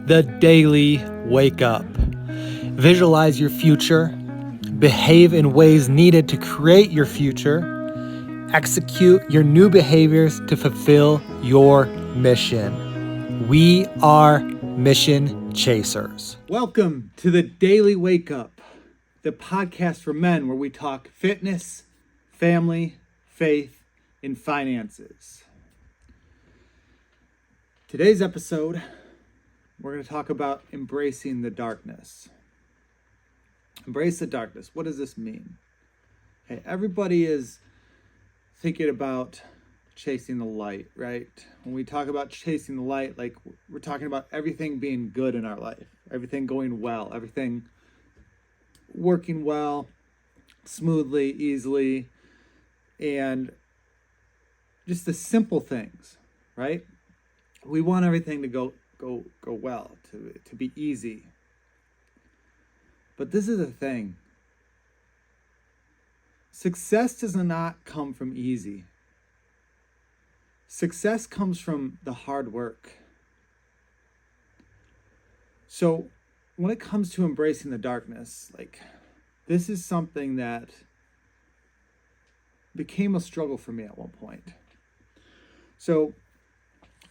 The Daily Wake Up. Visualize your future. Behave in ways needed to create your future. Execute your new behaviors to fulfill your mission. We are mission chasers. Welcome to the Daily Wake Up, the podcast for men where we talk fitness, family, faith, and finances. Today's episode, we're going to talk about embracing the darkness. Embrace the darkness. What does this mean? Okay, everybody is thinking about chasing the light, right? When we talk about chasing the light, like we're talking about everything being good in our life, everything going well, everything working well, smoothly, easily, and just the simple things, right? We want everything to go well, to be easy. But this is the thing. Success does not come from easy. Success comes from the hard work. So when it comes to embracing the darkness, like this is something that became a struggle for me at one point. So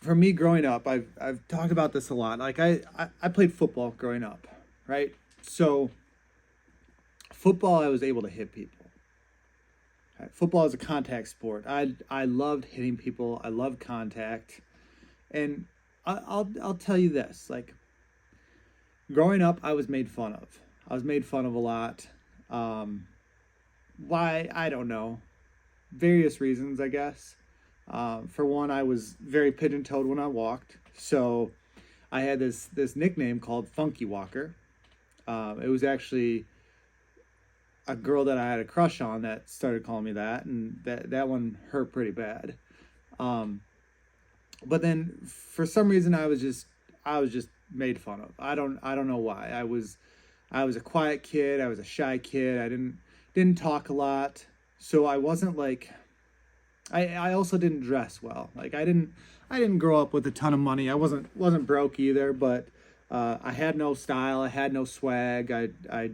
for me growing up, I've talked about this a lot. Like I played football growing up, right? So football, I was able to hit people. Right? Football is a contact sport. I loved hitting people. I loved contact. And I'll tell you this, like growing up, I was made fun of. I was made fun of a lot. Why? I don't know. Various reasons, I guess. For one, I was very pigeon-toed when I walked. So I had this nickname called Funky Walker. It was actually a girl that I had a crush on that started calling me that, and that one hurt pretty bad. But then for some reason I was just made fun of. I don't know why. I was a quiet kid. I was a shy kid. I didn't talk a lot. So I wasn't like, I also didn't dress well. Like I didn't grow up with a ton of money. I wasn't broke either, but I had no style. I had no swag. I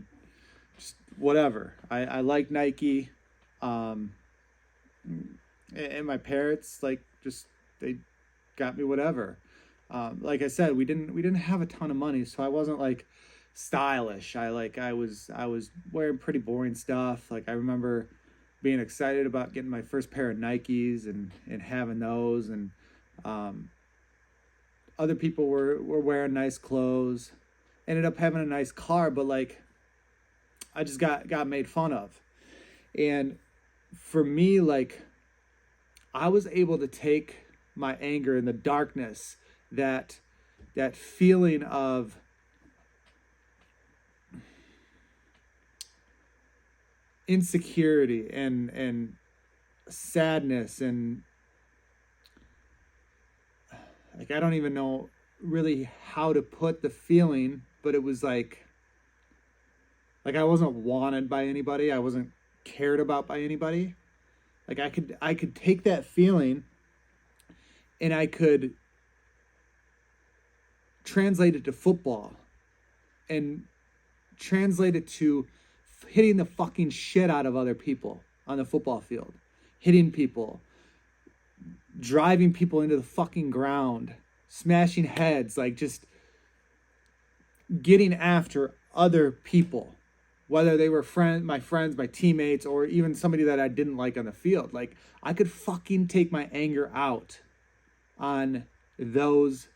just whatever. I liked Nike, and my parents they got me whatever. Like I said, we didn't have a ton of money, so I wasn't like stylish. I was wearing pretty boring stuff. Like I remember being excited about getting my first pair of Nikes and having those, and other people were wearing nice clothes, ended up having a nice car, but like I just got made fun of. And for me, like I was able to take my anger and the darkness, that feeling of insecurity and sadness, and like I don't even know really how to put the feeling, but it was like I wasn't wanted by anybody. I wasn't cared about by anybody. Like I could take that feeling and I could translate it to football and translate it to hitting the fucking shit out of other people on the football field, hitting people, driving people into the fucking ground, smashing heads, like just getting after other people, whether they were my friends, my teammates, or even somebody that I didn't like on the field. Like I could fucking take my anger out on those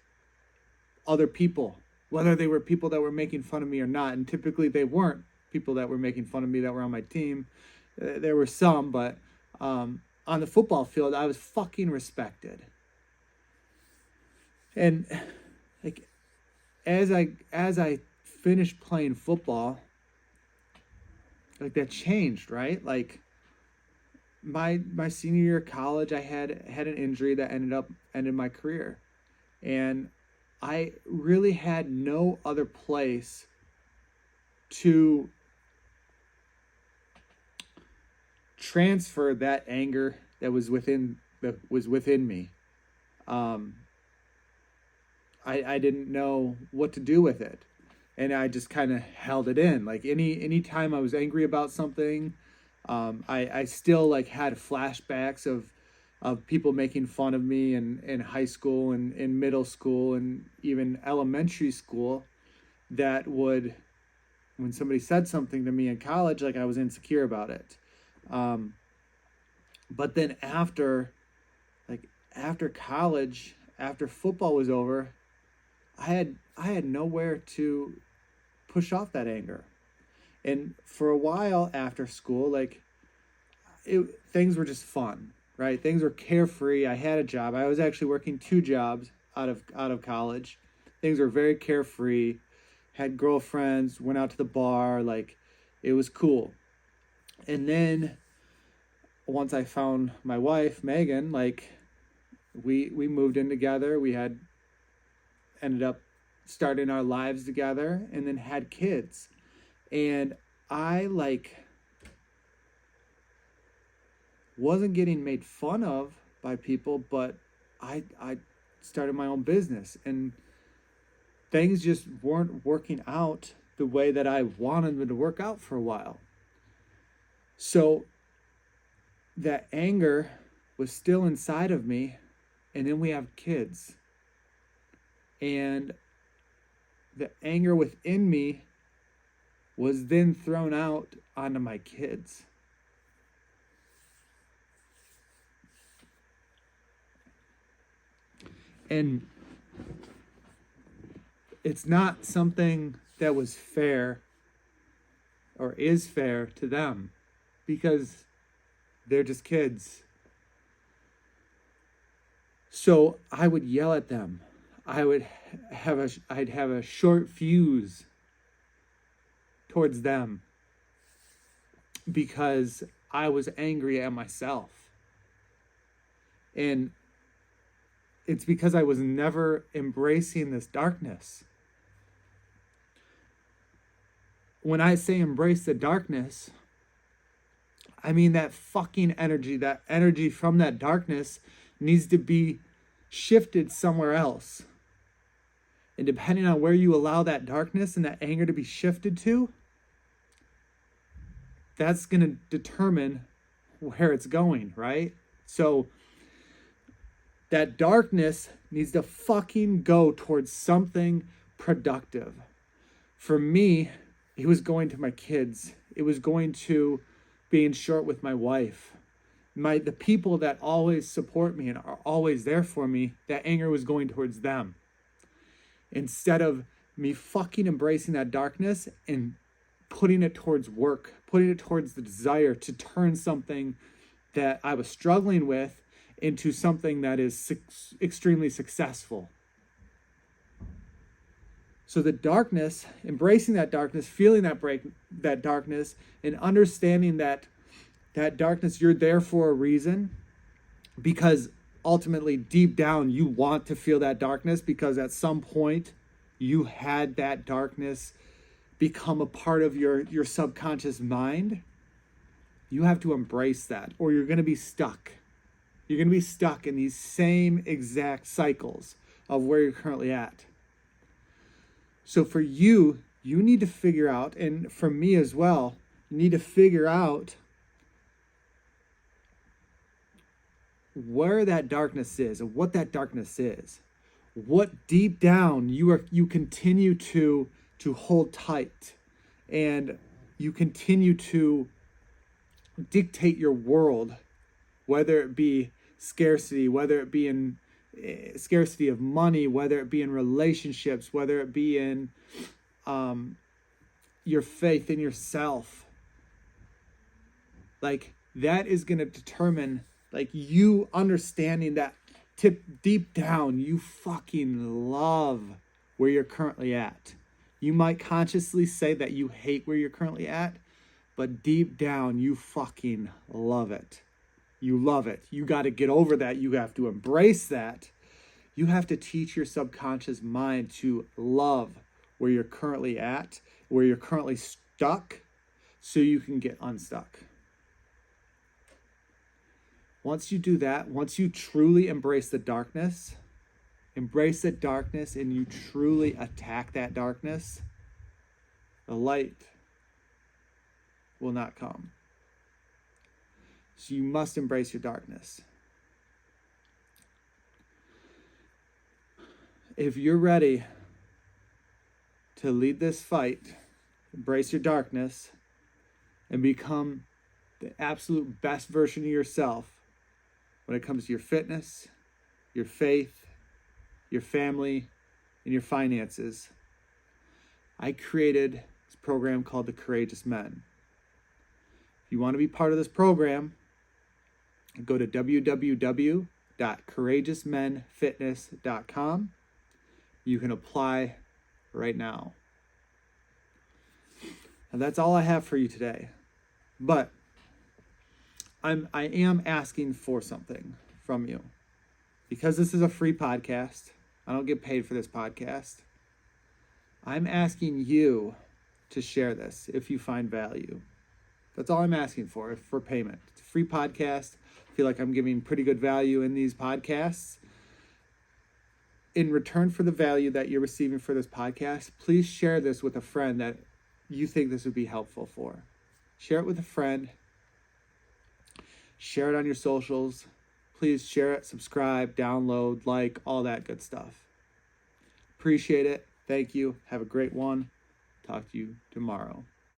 other people, whether they were people that were making fun of me or not. And typically they weren't people that were making fun of me that were on my team. There were some, but on the football field, I was fucking respected. And like as I finished playing football, like that changed, right? Like my senior year of college, I had an injury that ended my career. And I really had no other place to transfer that anger that was within me. I didn't know what to do with it. And I just kind of held it in. Like any time I was angry about something, I still like had flashbacks of people making fun of me in high school and in middle school and even elementary school that would, when somebody said something to me in college, like I was insecure about it. Um, but then after college, after football was over, I had nowhere to push off that anger. And for a while after school, like things were just fun, right? Things were carefree. I had a job. I was actually working two jobs out of college. Things were very carefree. Had girlfriends, went out to the bar, like it was cool. And then once I found my wife, Megan, like we moved in together. We had ended up starting our lives together and then had kids. And I like wasn't getting made fun of by people, but I started my own business and things just weren't working out the way that I wanted them to work out for a while. So that anger was still inside of me, and then we have kids. And the anger within me was then thrown out onto my kids. And it's not something that was fair or is fair to them because they're just kids. So I would yell at them. I'd have a short fuse towards them because I was angry at myself. And it's because I was never embracing this darkness. When I say embrace the darkness, I mean that fucking energy, that energy from that darkness needs to be shifted somewhere else. And depending on where you allow that darkness and that anger to be shifted to, that's going to determine where it's going, right? So that darkness needs to fucking go towards something productive. For me, it was going to my kids. It was going to being short with my wife. The people that always support me and are always there for me, that anger was going towards them. Instead of me fucking embracing that darkness and putting it towards work, putting it towards the desire to turn something that I was struggling with into something that is extremely successful. So the darkness, embracing that darkness, feeling that darkness, and understanding that darkness, you're there for a reason, because ultimately deep down you want to feel that darkness because at some point you had that darkness become a part of your subconscious mind. You have to embrace that or you're going to be stuck. You're going to be stuck in these same exact cycles of where you're currently at. So for you, you need to figure out, and for me as well, you need to figure out where that darkness is and what that darkness is. What deep down you continue to hold tight and you continue to dictate your world, whether it be scarcity, whether it be in scarcity of money, whether it be in relationships, whether it be in your faith in yourself. Like that is going to determine, like, you understanding that deep down you fucking love where you're currently at. You might consciously say that you hate where you're currently at, but deep down you fucking love it. You love it. You got to get over that. You have to embrace that. You have to teach your subconscious mind to love where you're currently at, where you're currently stuck, so you can get unstuck. Once you do that, once you truly embrace the darkness embrace the darkness and you truly attack that darkness, the light will not come. So you must embrace your darkness. If you're ready to lead this fight, embrace your darkness, and become the absolute best version of yourself when it comes to your fitness, your faith, your family, and your finances, I created this program called The Courageous Men. If you want to be part of this program, go to www.courageousmenfitness.com. You can apply right now. And that's all I have for you today. But I am asking for something from you. Because this is a free podcast, I don't get paid for this podcast. I'm asking you to share this if you find value. That's all I'm asking for payment. It's a free podcast. I feel like I'm giving pretty good value in these podcasts. In return for the value that you're receiving for this podcast, please share this with a friend that you think this would be helpful for. Share it with a friend. Share it on your socials. Please share it, subscribe, download, like, all that good stuff. Appreciate it. Thank you. Have a great one. Talk to you tomorrow.